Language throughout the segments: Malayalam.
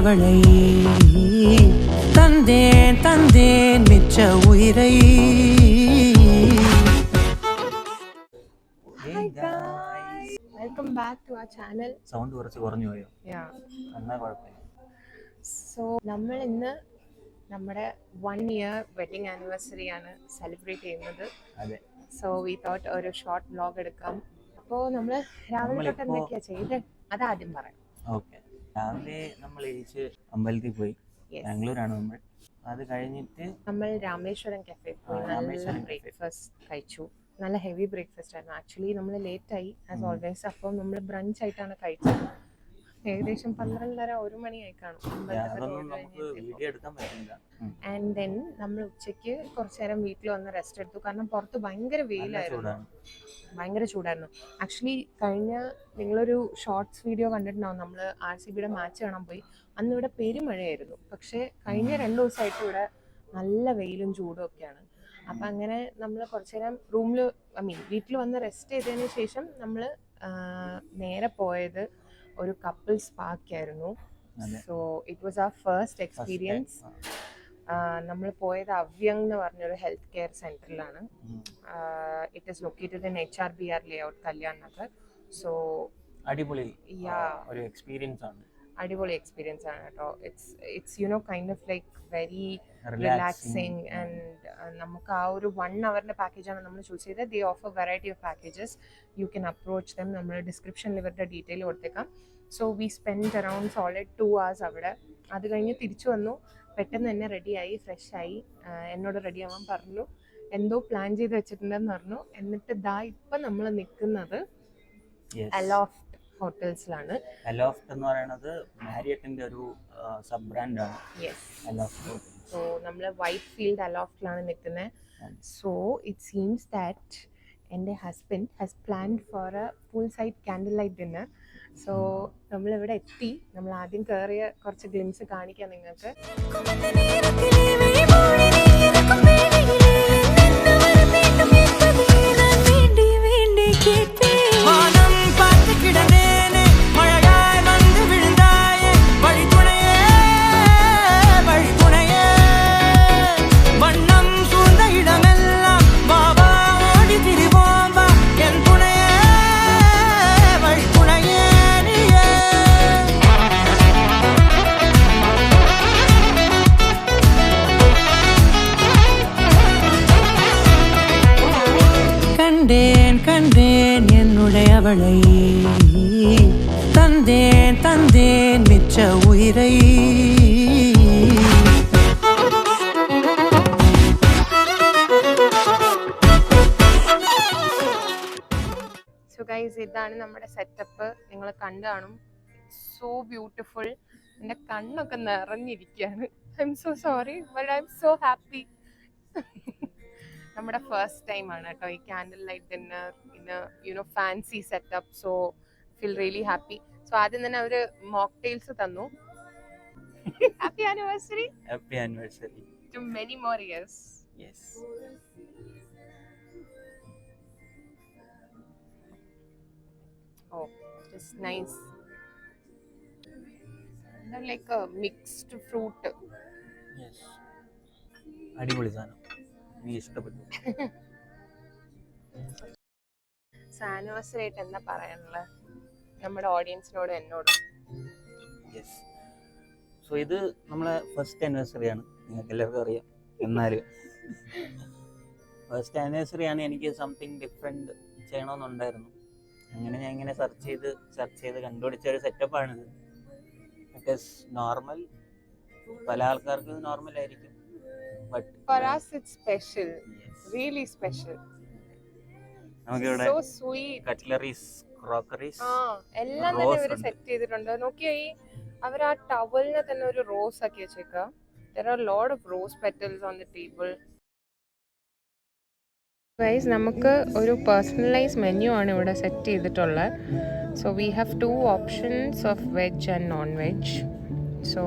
அவளை தந்தேன் தந்தேன் மிச்ச உயிரை. Hi guys, welcome back to our channel. Sound കുറച്ച് കുറഞ്ഞു പോയോ? എന്നാ കുഴപ്പമില്ല. സോ നമ്മൾ ഇന്ന് നമ്മുടെ 1 year വെഡിങ് ആനിവേഴ്സറി ആണ് സെലിബ്രേറ്റ് ചെയ്യുന്നത്. അതെ. സോ വി തോട്ട് ഒരു ഷോർട്ട് വ്ലോഗ് എടുക്കാം. അപ്പോൾ നമ്മൾ രാവിലെ തൊട്ട് എന്തൊക്കെയാ ചെയ്ത് അതാദ്യം പറയാം. ഓക്കെ, രാവിലെ നമ്മൾ അമ്പലത്തിൽ പോയി. ബാംഗ്ലൂരാണ് നമ്മൾ. അത് കഴിഞ്ഞിട്ട് നമ്മൾ രാമേശ്വരം കഫേ പോയി നല്ല ബ്രേക്ക്ഫാസ്റ്റ് കഴിച്ചു. നല്ല ഹെവി ബ്രേക്ക്ഫാസ്റ്റ് ആയിരുന്നു. ആക്ച്വലി നമ്മൾ ലേറ്റായി ആസ് ഓൾവേസ്. അപ്പം നമ്മൾ ബ്രഞ്ച് ആയിട്ടാണ് കഴിച്ചത്. ഏകദേശം 12:30-1 മണിയായി കാണും. ആൻഡ് ദെൻ നമ്മൾ ഉച്ചയ്ക്ക് കുറച്ചു നേരം വീട്ടിൽ വന്ന് റെസ്റ്റ് എടുത്തു. കാരണം പുറത്ത് ഭയങ്കര വെയിലായിരുന്നു, ഭയങ്കര ചൂടായിരുന്നു. ആക്ച്വലി കഴിഞ്ഞ നിങ്ങളൊരു ഷോർട്സ് വീഡിയോ കണ്ടിട്ടുണ്ടാവും. നമ്മൾ RCBയുടെ മാച്ച് കാണാൻ പോയി. അന്ന് ഇവിടെ പെരുമഴയായിരുന്നു. പക്ഷേ കഴിഞ്ഞ 2 ദിവസമായിട്ട് ഇവിടെ നല്ല വെയിലും ചൂടും ഒക്കെയാണ്. അപ്പം അങ്ങനെ നമ്മൾ കുറച്ചു നേരം വീട്ടിൽ വന്ന് റെസ്റ്റ് ചെയ്തതിന് ശേഷം നമ്മൾ നേരെ പോയത് ഒരു കപ്പിൾ സ്പാക്കായിരുന്നു. So it was our first experience. നമ്മൾ പോയത് അവ്യങ് എന്ന് പറഞ്ഞൊരു ഹെൽത്ത് കെയർ സെന്ററിലാണ്. It is located in HRBR layout, Kalyan Nagar. So അടിപൊളി ഒരു എക്സ്പീരിയൻസ് ആണ്. അടിപൊളി എക്സ്പീരിയൻസ് ആണ് കേട്ടോ. It's kind of like very relaxing. And നമുക്ക് ആ ഒരു 1 hourന്റെ പാക്കേജാണ് നമ്മൾ ചൂസ് ചെയ്തത്. They offer variety of packages. You can approach them. നമ്മൾ ഡിസ്ക്രിപ്ഷനിൽ ഇവരുടെ ഡീറ്റെയിൽ കൊടുത്തേക്കാം. So we spend around solid 2 hours അവിടെ. അത് കഴിഞ്ഞ് തിരിച്ചു വന്നു. പെട്ടെന്ന് തന്നെ റെഡിയായി, ഫ്രഷായി. എന്നോട് റെഡി ആവാൻ പറഞ്ഞു. എന്തോ പ്ലാൻ ചെയ്ത് വെച്ചിട്ടുണ്ടെന്ന് പറഞ്ഞു. എന്നിട്ട് ഇപ്പം നമ്മൾ നിൽക്കുന്നത് അലോഫ്റ്റ് ഹോട്ടൽസിലാണ്. അലോഫ്റ്റ് എന്ന് പറയുന്നത് മാരിയറ്റിന്റെ ഒരു സബ് ബ്രാൻഡാണ്. സോ നമ്മൾ വൈറ്റ് ഫീൽഡ് അലോഫ്റ്റിലാണ് നിൽക്കുന്നത്. സോ ഇറ്റ് സീംസ് ദാറ്റ് എൻ്റെ husband has planned for a full sight candle light dinner. So നമ്മളിവിടെ എത്തി. നമ്മൾ ആദ്യം കയറിയ കുറച്ച് ഗ്ലിംസ് കാണിക്കാം നിങ്ങൾക്ക്. கண்டேன் என்னுடைய அவளை தந்தேன் தந்தேன் மிச்ச உயிரை. സോ ഗൈസ്, ഇതാണ് നമ്മുടെ സെറ്റപ്പ്. നിങ്ങൾ കണ്ടു കാണും. So beautiful. എൻ്റെ കണ്ണൊക്കെ നിറഞ്ഞിരിക്കുകയാണ്. I'm so sorry but I'm so happy. നമ്മുടെ ഫസ്റ്റ് ടൈം ആണ് കേട്ടോ ഈ candle light dinner in fancy setup. So feel really happy. So ആദ്യം തന്നെ അവര് മോക്ടെയിൽസ് തന്നു. Happy anniversary. Happy anniversary to many more years. Yes. Oh, just nice. Like a mixed fruit. Yes, അടിപൊളി സാധനം. എനിക്ക് ഇഷ്ടപ്പെട്ടു. ആനിവേഴ്സറി ആയിട്ട് എന്താ പറയാനുള്ളത് നമ്മുടെ ഓഡിയൻസിനോട് എന്നോടും? യെസ്. സോ ഇത് നമ്മളെ ഫസ്റ്റ് ആനിവേഴ്സറി ആണ്. നിങ്ങൾക്ക് എല്ലാവർക്കും അറിയാം. എന്നാലും ഫസ്റ്റ് ആനിവേഴ്സറി ആണ്. എനിക്ക് സംതിങ് ഡിഫറെൻറ്റ് ചെയ്യണമെന്നുണ്ടായിരുന്നു. അങ്ങനെ ഞാൻ ഇങ്ങനെ സെർച്ച് ചെയ്ത് കണ്ടുപിടിച്ച ഒരു സെറ്റപ്പാണിത്. ബിക്കോസ് നോർമൽ പല ആൾക്കാർക്ക് നോർമൽ ആയിരിക്കും. But for us it's special. Yes. Really special. നമുക്കിവിടെ so sweet കട്ട്ലറീസ്, ക്രോക്കറീസ് എല്ലാം തന്നെ ഇവര് സെറ്റ് ചെയ്തിട്ടുണ്ട്. നോക്കിയേ, അവർ ആ ടവലിനെ തന്നെ ഒരു റോസ് ആക്കി വെച്ചേക്കാം. there are a lot of rose petals on the table. Guys, നമുക്ക് ഒരു പേഴ്സണലൈസ് മെനു ആണ് ഇവിടെ സെറ്റ് ചെയ്തിട്ടുള്ളത്. So we have 2 options of veg and non veg. So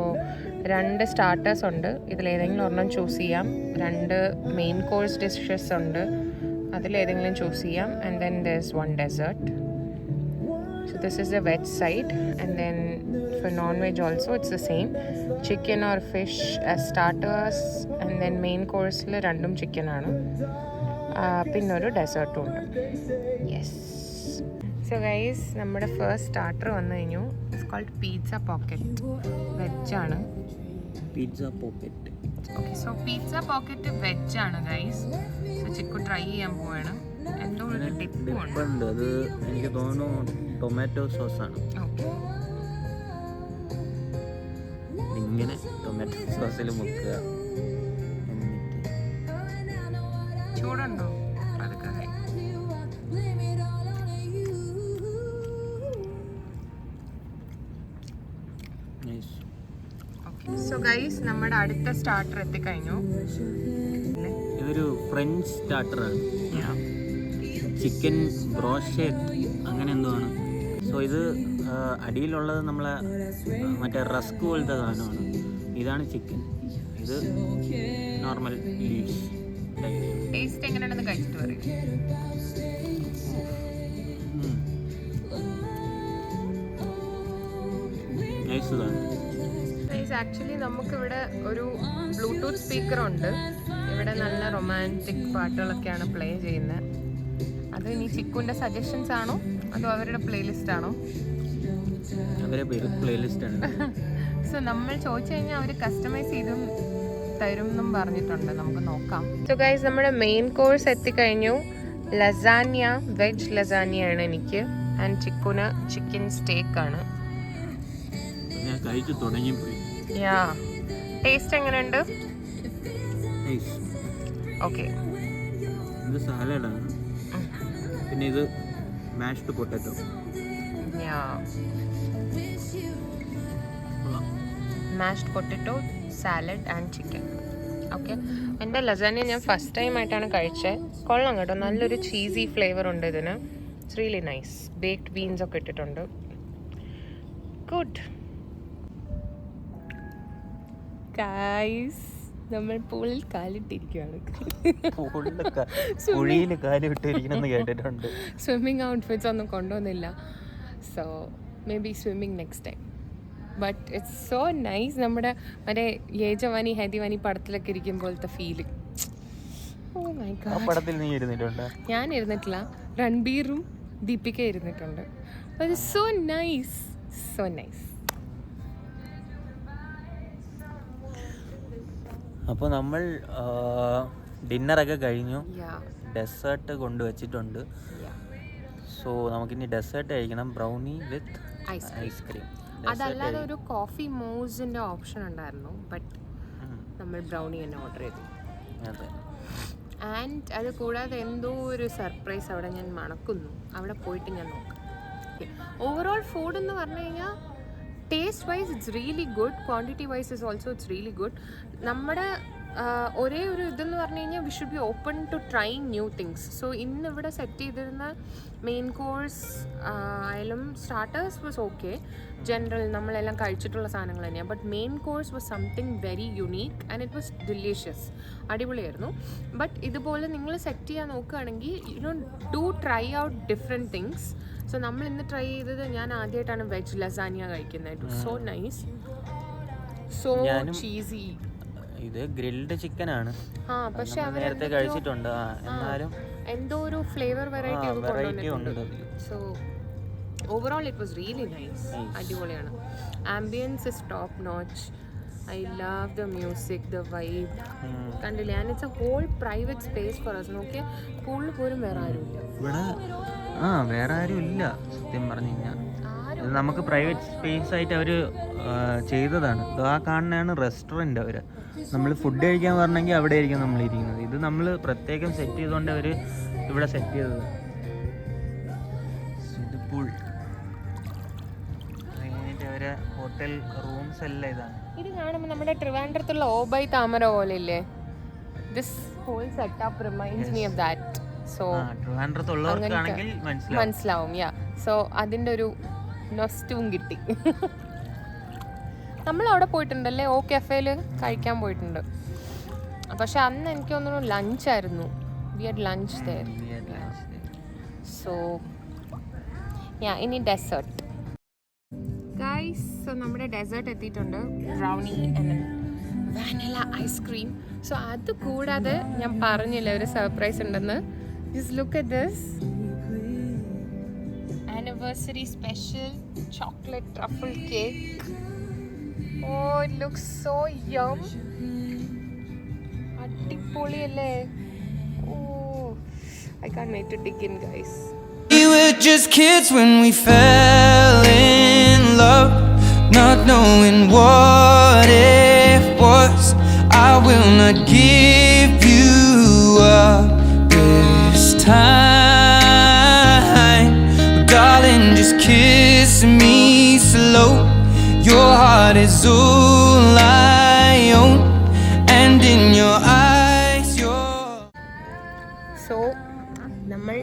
2 starters ഉണ്ട്. ഇതിലേതെങ്കിലും ഒരെണ്ണം ചൂസ് ചെയ്യാം. 2 മെയിൻ കോഴ്സ് ഡിഷസ് ഉണ്ട്. അതിലേതെങ്കിലും ചൂസ് ചെയ്യാം. And then there is 1 dessert. So this is the veg side, and then for non-veg also it's the same. Chicken or fish as starters and then main course le random chicken aanu. പിന്നെ ഒരു ഡെസേർട്ടും ഉണ്ട്. യെസ്. സോ ഗൈസ് നമ്മുടെ ഫസ്റ്റ് സ്റ്റാർട്ടർ വന്നു കഴിഞ്ഞു. It's cold pizza pocket. വെജാണ്. Pizza pocket. Okay, so pizza pocket വെജാണ് ഗൈസ്. സോ ചിക്കു ട്രൈ ചെയ്യാൻ പോവാണ്. എന്തോ ഒരു ഡിപ്പ് ഉണ്ട്. അത് എനിക്ക് തോന്നുന്നു ടൊമാറ്റോ സോസാണ്. ഓക്കെ, ഇങ്ങനെ ടൊമാറ്റോ സോസിൽ മുക്കുക. എന്നിട്ട് ചൂടുണ്ടോ? അതൊക്കെ സോ ഗൈസ് നമ്മുടെ അടുത്ത സ്റ്റാർട്ടർ എത്തിക്കഴിഞ്ഞു. ഇതൊരു ഫ്രഞ്ച് സ്റ്റാർട്ടറാണ്. ചിക്കൻ ബ്രോഷേറ്റ് അങ്ങനെ എന്തോ ആണ്. സോ ഇത് അടിയിലുള്ളത് നമ്മളെ മറ്റേ റസ്ക് പോലത്തെ സാധനമാണ്. ഇതാണ് ചിക്കൻ. ഇത് നോർമൽ ലീവ്സ്. ടേസ്റ്റ് എങ്ങനെയാണെന്ന് കഴിച്ചിട്ട് പറയും. നൈസ് ഇതാണ്. ആക്ച്വലി നമുക്കിവിടെ ഒരു ബ്ലൂടൂത്ത് സ്പീക്കർ ഉണ്ട്. ഇവിടെ നല്ല റൊമാൻറ്റിക് പാട്ടുകളൊക്കെയാണ് പ്ലേ ചെയ്യുന്നത്. അത് ഇനി ചിക്കുവിൻ്റെ സജഷൻസ് ആണോ അതോ അവരുടെ പ്ലേലിസ്റ്റ് ആണോ? സോ നമ്മൾ ചോദിച്ചു കഴിഞ്ഞാൽ അവർ കസ്റ്റമൈസ് ചെയ്തും തരും എന്നും പറഞ്ഞിട്ടുണ്ട്. നമുക്ക് നോക്കാം. സോ ഗൈസ് നമ്മുടെ മെയിൻ കോഴ്സ് എത്തിക്കഴിഞ്ഞു. ലസാനിയ, വെജ് ലസാനിയാണ് എനിക്ക്. ആൻഡ് ചിക്കുന് ചിക്കൻ സ്റ്റേക്ക് ആണ്. ഞാൻ കഴിച്ചു തുടങ്ങിപ്പോയി. യാ, ടേസ്റ്റ് എങ്ങനെയുണ്ട്? ഓക്കെ, ഇത് സാലഡാണ്. പിന്നെ ഇത് mashed potato. Yeah, mashed potato, salad and chicken. Okay, എൻ്റെ ലസാനിയ ഞാൻ ഫസ്റ്റ് ടൈം ആയിട്ടാണ് കഴിച്ചത്. കൊള്ളാം കേട്ടോ, നല്ലൊരു ചീസി ഫ്ലേവർ ഉണ്ട് ഇതിന്. It's really nice. Baked beans ഒക്കെ ഇട്ടിട്ടുണ്ട്. ഗുഡ്. ഗൈസ് നമ്മൾ പൂളിൽ കാലിട്ടിരിക്കുകയാണ്. കേട്ടിട്ടുണ്ട്. സ്വിമ്മിങ് ഔട്ട്ഫിറ്റ്സ് ഒന്നും കൊണ്ടുവന്നില്ല. So maybe swimming next time. But it's so nice. നമ്മുടെ മറ്റേ യേ ജവാനി ഹേ ദീവാനി പടത്തിലൊക്കെ ഇരിക്കും പോലത്തെ ഫീല്. Oh my God. ഞാൻ ഇരുന്നിട്ടില്ല, രൺബീറും ദീപിക ഇരുന്നിട്ടുണ്ട്. But so nice, so nice. അപ്പോൾ നമ്മൾ ഡിന്നറൊക്കെ കഴിഞ്ഞു. ഡെസേർട്ട് കൊണ്ടുവച്ചിട്ടുണ്ട്. സോ നമുക്കിനി ഡെസേർട്ട് കഴിക്കണം. Brownie with ice cream. അതല്ലാതെ ഒരു കോഫി മൂസിൻ്റെ ഓപ്ഷൻ ഉണ്ടായിരുന്നു. ബട്ട് നമ്മൾ ബ്രൗണി തന്നെ ഓർഡർ ചെയ്തു. അതെ. ആൻഡ് അത് കൂടാതെ എന്തോ ഒരു സർപ്രൈസ് അവിടെ ഞാൻ മണക്കുന്നു. അവിടെ പോയിട്ട് ഞാൻ നോക്കാം. ഓവറോൾ ഫുഡ് എന്ന് പറഞ്ഞു കഴിഞ്ഞാൽ taste wise it's really good. Quantity wise is also it's really good. നമ്മുടെ ഒരേ ഒരു ഇതെന്ന് പറഞ്ഞു കഴിഞ്ഞാൽ we should be open to trying new things. So ഇന്ന് ഇവിടെ സെറ്റ് ചെയ്തിരുന്ന മെയിൻ കോഴ്സ് ആയാലും സ്റ്റാർട്ടേഴ്സ് വാസ് ഓക്കെ, ജനറൽ നമ്മളെല്ലാം കഴിച്ചിട്ടുള്ള സാധനങ്ങൾ തന്നെയാണ്. But main course was something very unique and it was delicious. അടിപൊളിയായിരുന്നു. ബട്ട് ഇതുപോലെ നിങ്ങൾ സെറ്റ് ചെയ്യാൻ നോക്കുകയാണെങ്കിൽ you do try out different things. So നമ്മൾ ഇന്ന് ട്രൈ ചെയ്തത്, ഞാൻ ആദ്യമായിട്ടാണ് വെജ് ലസാനിയ കഴിക്കുന്നത്. So nice, so cheesy. ഇത് ഗ്രിൽഡ് ചിക്കൻ ആണ്. പക്ഷെ അവർ നേരത്തെ കഴിച്ചിട്ടുണ്ട്. എന്നാലും എന്തോ ഒരു ഫ്ലേവർ വെറൈറ്റി ഉണ്ട്. So overall it was really nice. അടിപൊളിയാണ്. Ambience is top notch. I love the music, the vibe. കണ്ടില്ലേ? And it's a whole private space for us. നോക്കിയാൽ പൂളിൽ പോലും വേറെ ആരുമില്ല ഇവിടെ. വേറെ ആരും ഇല്ല സത്യം പറഞ്ഞു കഴിഞ്ഞാൽ. നമുക്ക് പ്രൈവറ്റ് സ്പേസ് ആയിട്ട് അവർ ചെയ്തതാണ്. ആ കാണുന്നതാണ് റെസ്റ്റോറൻറ്റ്. അവർ നമ്മൾ ഫുഡ് കഴിക്കാൻ പറഞ്ഞെങ്കിൽ അവിടെ ആയിരിക്കും നമ്മൾ ഇരിക്കുന്നത്. ഇത് നമ്മൾ പ്രത്യേകം സെറ്റ് ചെയ്തുകൊണ്ട് അവർ ഇവിടെ സെറ്റ് ചെയ്തത്. ഇത് പൂൾ കഴിഞ്ഞിട്ട് അവരെ ഹോട്ടൽ റൂംസ് എല്ലാം ഇതാണ്. ഇത് കാണുമ്പോൾ നമ്മുടെ ട്രിവാൻഡ്രത്തുള്ള ഓബൈ താമര പോലെ ഇല്ലേ? This whole setup reminds me of that. So ട്രിവാൻഡ്രത്തുള്ളവർക്കാണെങ്കിൽ മനസ്സിലാവും. യാ, സോ അതിൻ്റെ ഒരു നൊസ്റ്റും കിട്ടി. നമ്മൾ അവിടെ പോയിട്ടുണ്ടല്ലേ, ഓ കഫേയിൽ കഴിക്കാൻ പോയിട്ടുണ്ട്. പക്ഷെ അന്ന് എനിക്ക് തോന്നുന്നു ലഞ്ചായിരുന്നു. We had lunch there. So yeah, ഇനി ഡെസേർട്ട്. ഗൈസ്, സോ നമ്മുടെ ഡെസേർട്ട് എത്തിയിട്ടുണ്ട്. Brownie and vanilla ice cream. So അത് കൂടാതെ ഞാൻ പറഞ്ഞില്ല ഒരു സർപ്രൈസ് ഉണ്ടെന്ന്. Just look at this anniversary special chocolate truffle cake. Oh, it looks so yum. അടിപൊളിയല്ലേ? ഓ, I can't wait to dig in, guys. We were just kids when we fell in love, not knowing what it was. I will not give you up this time, darling, just kiss me slow. Your heart is all I own, and in your eyes you're... So നമ്മൾ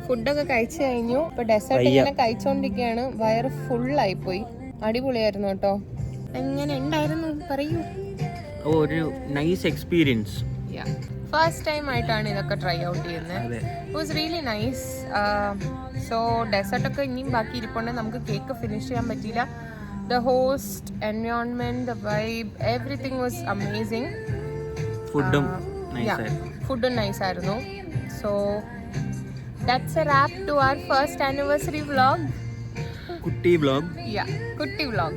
ഫുഡൊക്കെ കഴിച്ചു കഴിഞ്ഞു. ഇപ്പൊ ഡെസേർട്ട് ഇങ്ങനെ കഴിച്ചോണ്ടിരിക്കുകയാണ്. വയറ് ഫുള്ളായിപ്പോയി. അടിപൊളിയായിരുന്നു കേട്ടോ. എങ്ങനെ ഉണ്ടായിരുന്നു പറയൂ. ഒരു നൈസ് എക്സ്പീരിയൻസ്. ഫസ്റ്റ് ടൈം ആയിട്ടാണ് ഇതൊക്കെ ട്രൈ ഔട്ട് ചെയ്യുന്നത്. It was really nice. So ഡെസേർട്ടൊക്കെ ഇനിയും ബാക്കി ഇരിപ്പുണ്ട്. നമുക്ക് കേക്ക് ഫിനിഷ് ചെയ്യാൻ പറ്റിയില്ല. The host, environment, the vibe, everything was amazing. ഫുഡും നൈസ് ആയിരുന്നു. So that's a wrap to our first anniversary vlog. കുട്ടി വ്ലോഗ്. കുട്ടി വ്ലോഗ്.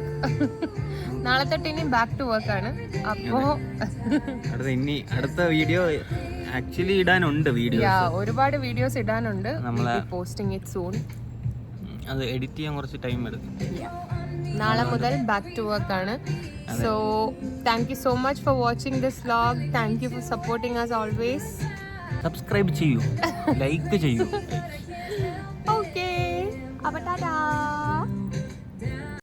നാളെ തൊട്ട് ഇനി ബാക്ക് ടു വർക്ക് ആണ്. അപ്പോ അടുത്ത വീഡിയോ ആക്ച്വലി ഇടാനുണ്ട്. ഒരുപാട് വീഡിയോസ് ഇടാനുണ്ട്. Posting it soon. അത് എഡിറ്റ് ചെയ്യാൻ കുറച്ച് ടൈം എടുക്കും. നാളെ മുതൽ ബാക്ക് ടു വർക്ക് ആണ്. So thank you so much for watching this vlog. Thank you for supporting us always. Subscribe ചെയ്യൂ, ലൈക്ക് ചെയ്യൂ. ഓക്കേ, അപ്പോൾ ടാറ്റാ.